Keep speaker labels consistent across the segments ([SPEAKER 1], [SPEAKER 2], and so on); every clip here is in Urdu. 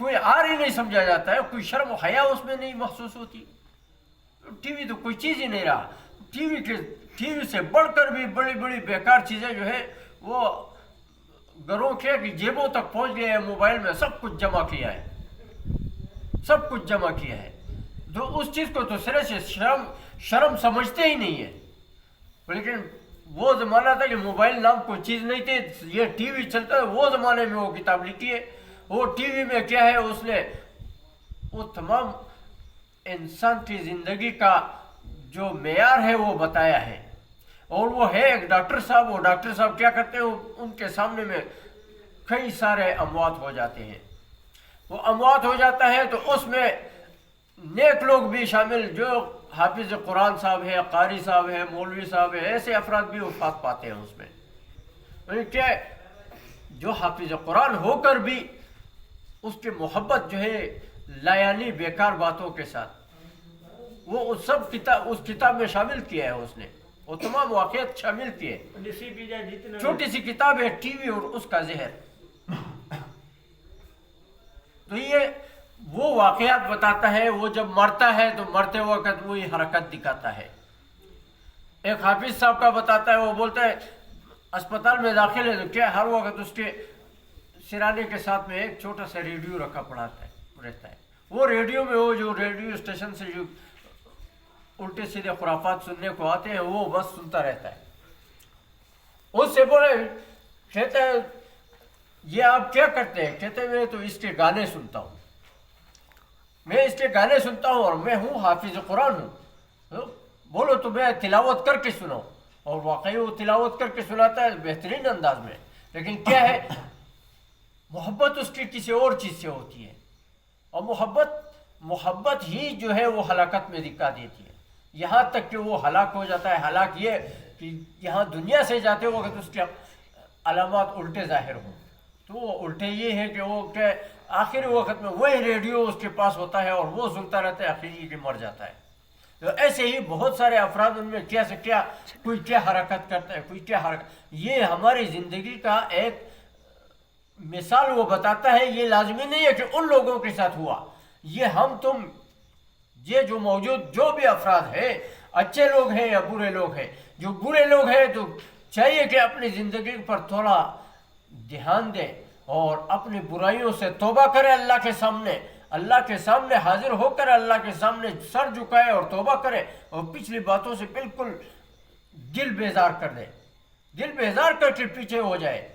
[SPEAKER 1] کوئی آر ہی نہیں سمجھا جاتا ہے, کوئی شرم و حیا اس میں نہیں محسوس ہوتی. ٹی وی تو کوئی چیز ہی نہیں رہا. ٹی وی سے بڑھ کر بھی بڑی بڑی بیکار چیزیں جو ہے وہ گھروں کے جیبوں تک پہنچ گئے ہیں. موبائل میں سب کچھ جمع کیا ہے, سب کچھ جمع کیا ہے. تو اس چیز کو تو سرے سے شرم سمجھتے ہی نہیں ہے. لیکن وہ زمانہ تھا کہ موبائل نام کوئی چیز نہیں تھی, یہ ٹی وی چلتا ہے. وہ زمانے میں وہ کتاب لکھی ہے. وہ ٹی وی میں کیا ہے, اس نے وہ تمام انسان کی زندگی کا جو معیار ہے وہ بتایا ہے. اور وہ ہے ایک ڈاکٹر صاحب. وہ ڈاکٹر صاحب کیا کرتے ہیں, ان کے سامنے میں کئی سارے اموات ہو جاتے ہیں. وہ اموات ہو جاتا ہے تو اس میں نیک لوگ بھی شامل, جو حافظ قرآن صاحب ہے, قاری صاحب ہے, مولوی صاحب ہے, ایسے افراد بھی وفات پاتے ہیں اس میں. کیا جو حافظ قرآن ہو کر بھی اس کی محبت جو ہے لایانی بیکار باتوں کے ساتھ, وہ سب کتاب اس کتاب میں شامل کیا ہے. اس نے وہ تمام واقعات شامل کیے. چھوٹی سی کتاب ہے ٹی وی اور اس کا زہر. تو یہ وہ واقعات بتاتا ہے. وہ جب مرتا ہے تو مرتے وقت وہی حرکت دکھاتا ہے. ایک حافظ صاحب کا بتاتا ہے, وہ بولتا ہے اسپتال میں داخل ہے تو کیا ہر وقت اس کے سرانے کے ساتھ میں ایک چھوٹا سا ریڈیو رکھا پڑا رہتا ہے. وہ ریڈیو میں وہ جو ریڈیو اسٹیشن سے جو الٹے سیدھے خرافات سننے کو آتے ہیں وہ بس سنتا رہتا ہے. اس سے بولے, کہتے ہیں یہ آپ کیا کرتے ہیں؟ کہتے ہیں میں تو اس کے گانے سنتا ہوں, میں اس کے گانے سنتا ہوں اور میں ہوں حافظ قرآن ہوں. بولو تو میں تلاوت کر کے سناؤں. اور واقعی وہ تلاوت کر کے سناتا ہے بہترین انداز میں. لیکن کیا ہے, محبت اس کی کسی اور چیز سے ہوتی ہے. اور محبت ہی جو ہے وہ ہلاکت میں دکھا دیتی ہے. یہاں تک کہ وہ ہلاک ہو جاتا ہے. ہلاک یہ کہ یہاں دنیا سے جاتے وقت اس کے علامات الٹے ظاہر ہوں. تو وہ الٹے یہ ہے کہ وہ کہ آخری وقت میں وہی ریڈیو اس کے پاس ہوتا ہے اور وہ سنتا رہتا ہے, آخری کہ مر جاتا ہے. تو ایسے ہی بہت سارے افراد ان میں کیا سے کیا, کوئی کیا حرکت کرتا ہے, کوئی کیا حرکت. یہ ہماری زندگی کا ایک مثال وہ بتاتا ہے. یہ لازمی نہیں ہے کہ ان لوگوں کے ساتھ ہوا. یہ ہم تم یہ جو موجود جو بھی افراد ہیں, اچھے لوگ ہیں یا برے لوگ ہیں, جو برے لوگ ہیں تو چاہیے کہ اپنی زندگی پر تھوڑا دھیان دیں اور اپنی برائیوں سے توبہ کرے. اللہ کے سامنے حاضر ہو کر اللہ کے سامنے سر جھکائے اور توبہ کرے اور پچھلی باتوں سے بالکل دل بیزار کر دے. دل بیزار کر کے پیچھے ہو جائے.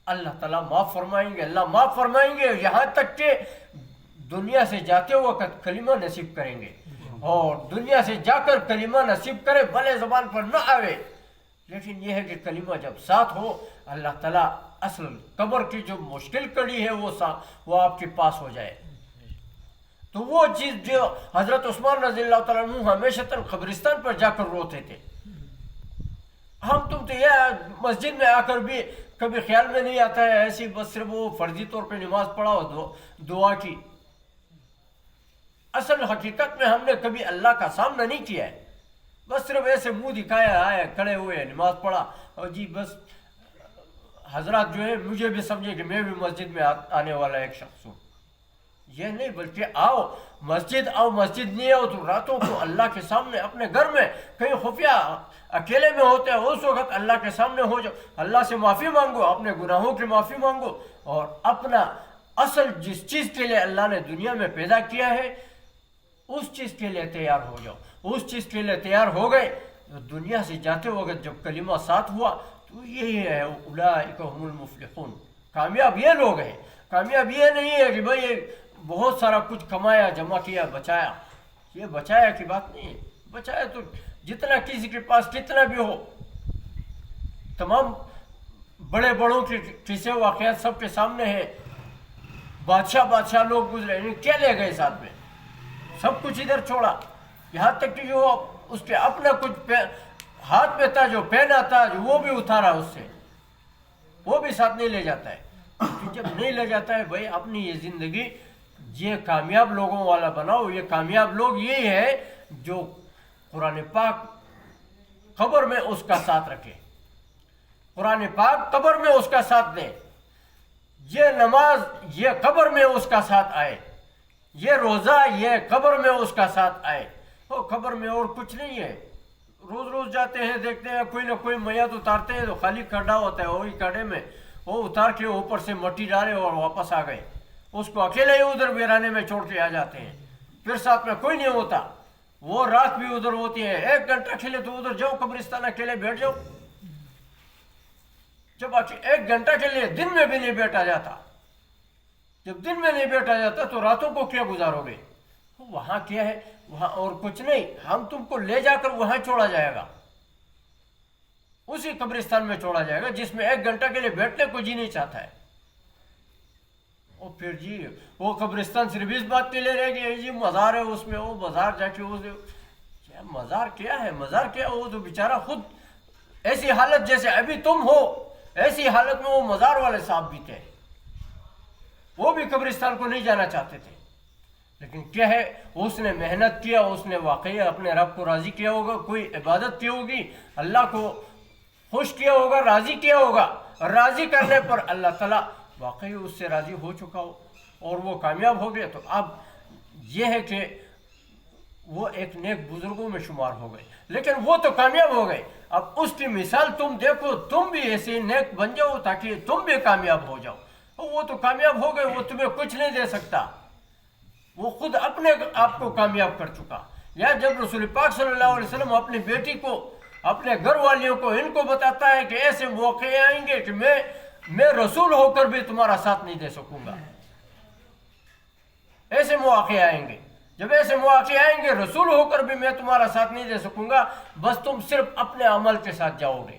[SPEAKER 1] اللہ تعالیٰ معاف فرمائیں گے. اللہ معاف فرمائیں گے, یہاں تک کہ دنیا سے جاتے وقت کلمہ نصیب کریں گے. اور دنیا سے جا کر کلمہ نصیب کرے, بھلے زبان پر نہ آوے, لیکن یہ ہے کہ کلمہ جب ساتھ ہو, اللہ تعالیٰ اصل قبر کی جو مشکل کڑی ہے وہ آپ کے پاس ہو جائے. تو وہ چیز جو حضرت عثمان رضی اللہ تعالیٰ عنہ ہمیشہ قبرستان پر جا کر روتے تھے. ہم تم تو یہ مسجد میں آ کر بھی کبھی خیال میں نہیں آتا ہے, ایسی بس صرف وہ فرضی طور پہ نماز پڑھا ہو, دعا کی. اصل حقیقت میں ہم نے کبھی اللہ کا سامنا نہیں کیا ہے. بس صرف ایسے منہ دکھایا, آئے کھڑے ہوئے, نماز پڑھا اور جی بس حضرات جو ہے مجھے بھی سمجھے کہ میں بھی مسجد میں آنے والا ایک شخص ہوں. یہ نہیں, بلکہ آؤ مسجد نہیں آؤ تو راتوں کو اللہ کے سامنے اپنے گھر میں کہیں خفیہ اکیلے میں ہوتے ہیں, اس وقت اللہ کے سامنے ہو جاؤ, اللہ سے معافی مانگو, اپنے گناہوں کی معافی مانگو اور اپنا اصل جس چیز کے لیے اللہ نے دنیا میں پیدا کیا ہے اس چیز کے لیے تیار ہو جاؤ. اس چیز کے لیے تیار ہو گئے تو دنیا سے جاتے وقت جب کلمہ ساتھ ہوا تو یہی ہے اولئک هم المفلحون. کامیاب یہ لوگ ہیں. کامیاب یہ نہیں ہے کہ بھائی بہت سارا کچھ کمایا, جمع کیا, بچایا. یہ بچایا کی بات نہیں ہے. بچایا تو جتنا کسی کے پاس کتنا بھی ہو, تمام بڑے بڑوں کے قصے واقعات سب کے سامنے ہیں. بادشاہ لوگ گزرے, کیا لے گئے ساتھ میں؟ سب کچھ ادھر چھوڑا. یہاں تک کہ جو اس کے اپنا کچھ ہاتھ میں تھا, جو پہنا تھا, جو وہ بھی اتارا اس سے, وہ بھی ساتھ نہیں لے جاتا ہے. جب نہیں لے جاتا ہے بھائی اپنی یہ زندگی یہ کامیاب لوگوں والا بناؤ. یہ کامیاب لوگ یہی ہے جو قرآن پاک قبر میں اس کا ساتھ رکھے, قرآن پاک قبر میں اس کا ساتھ دے. یہ نماز یہ قبر میں اس کا ساتھ آئے، یہ روزہ یہ قبر میں اس کا ساتھ آئے. وہ قبر میں اور کچھ نہیں ہے. روز روز جاتے ہیں، دیکھتے ہیں کوئی نہ کوئی میت اتارتے ہیں تو خالی کھڈا ہوتا ہے، وہی کھڈے میں وہ اتار کے اوپر سے مٹی ڈالے اور واپس آ گئے. اس کو اکیلے ہی ادھر ویرانے میں چھوڑ کے آ جاتے ہیں، پھر ساتھ میں کوئی نہیں ہوتا. وہ رات بھی ادھر ہوتی ہے، 1 گھنٹہ کے لیے تو ادھر جاؤ قبرستان اکیلے بیٹھ جاؤ. جب 1 گھنٹہ کے لیے دن میں بھی نہیں بیٹھا جاتا، جب دن میں نہیں بیٹھا جاتا تو راتوں کو کیا گزارو گے؟ وہاں کیا ہے؟ وہاں اور کچھ نہیں، ہم تم کو لے جا کر وہاں چھوڑا جائے گا، اسی قبرستان میں چھوڑا جائے گا جس میں 1 گھنٹہ کے لیے بیٹھنے کو جی نہیں چاہتا ہے. اور پھر جی وہ قبرستان صرف اس بات کے لیے رہے گی جی مزار ہے اس میں، وہ مزار جا کے مزار کیا ہے؟ مزار کیا؟ وہ تو بیچارہ خود ایسی حالت جیسے ابھی تم ہو ایسی حالت میں وہ مزار والے صاحب بھی تھے، وہ بھی قبرستان کو نہیں جانا چاہتے تھے. لیکن کیا ہے، اس نے محنت کیا، اس نے واقعی اپنے رب کو راضی کیا ہوگا، کوئی عبادت کی ہوگی، اللہ کو خوش کیا ہوگا، راضی کیا ہوگا. راضی کرنے پر اللہ تعالیٰ واقعی اس سے راضی ہو چکا ہو اور وہ کامیاب ہو گیا. تو اب یہ ہے کہ وہ ایک نیک بزرگوں میں شمار ہو گئے، لیکن وہ تو کامیاب ہو گئے. اب اس کی مثال تم دیکھو، تم بھی ایسے نیک بن جاؤ تاکہ تم بھی کامیاب ہو جاؤ. وہ تو کامیاب ہو گئے، وہ تمہیں کچھ نہیں دے سکتا، وہ خود اپنے آپ کو کامیاب کر چکا. یا جب رسول پاک صلی اللہ علیہ وسلم اپنی بیٹی کو، اپنے گھر والیوں کو، ان کو بتاتا ہے کہ ایسے موقع آئیں گے کہ میں رسول ہو کر بھی تمہارا ساتھ نہیں دے سکوں گا. ایسے مواقع آئیں گے، جب ایسے مواقع آئیں گے رسول ہو کر بھی میں تمہارا ساتھ نہیں دے سکوں گا، بس تم صرف اپنے عمل کے ساتھ جاؤ گے.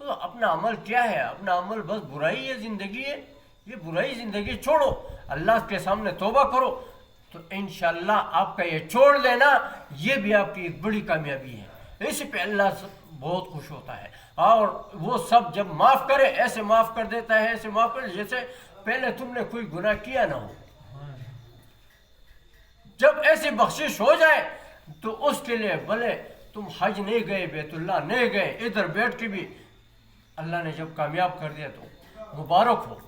[SPEAKER 1] تو اپنا عمل کیا ہے؟ اپنا عمل بس برائی ہے، زندگی ہے. یہ برائی زندگی چھوڑو، اللہ کے سامنے توبہ کرو، تو انشاءاللہ آپ کا یہ چھوڑ لینا یہ بھی آپ کی ایک بڑی کامیابی ہے. اس پہ اللہ بہت خوش ہوتا ہے، اور وہ سب جب معاف کرے ایسے معاف کر دیتا ہے، ایسے معاف کر جیسے پہلے تم نے کوئی گناہ کیا نہ ہو. جب ایسی بخشش ہو جائے تو اس کے لیے بھلے تم حج نہیں گئے، بیت اللہ نہیں گئے، ادھر بیٹھ کے بھی اللہ نے جب کامیاب کر دیا تو مبارک ہو.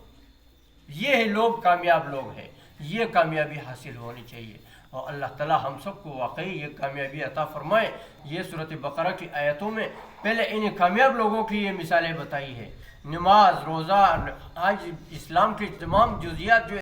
[SPEAKER 1] یہ لوگ کامیاب لوگ ہیں، یہ کامیابی حاصل ہونی چاہیے. اور اللہ تعالی ہم سب کو واقعی یہ کامیابی عطا فرمائے. یہ سورۃ بقرہ کی آیتوں میں پہلے انہیں کامیاب لوگوں کی یہ مثالیں بتائی ہے. نماز، روزہ، آج اسلام کی تمام جزیات جو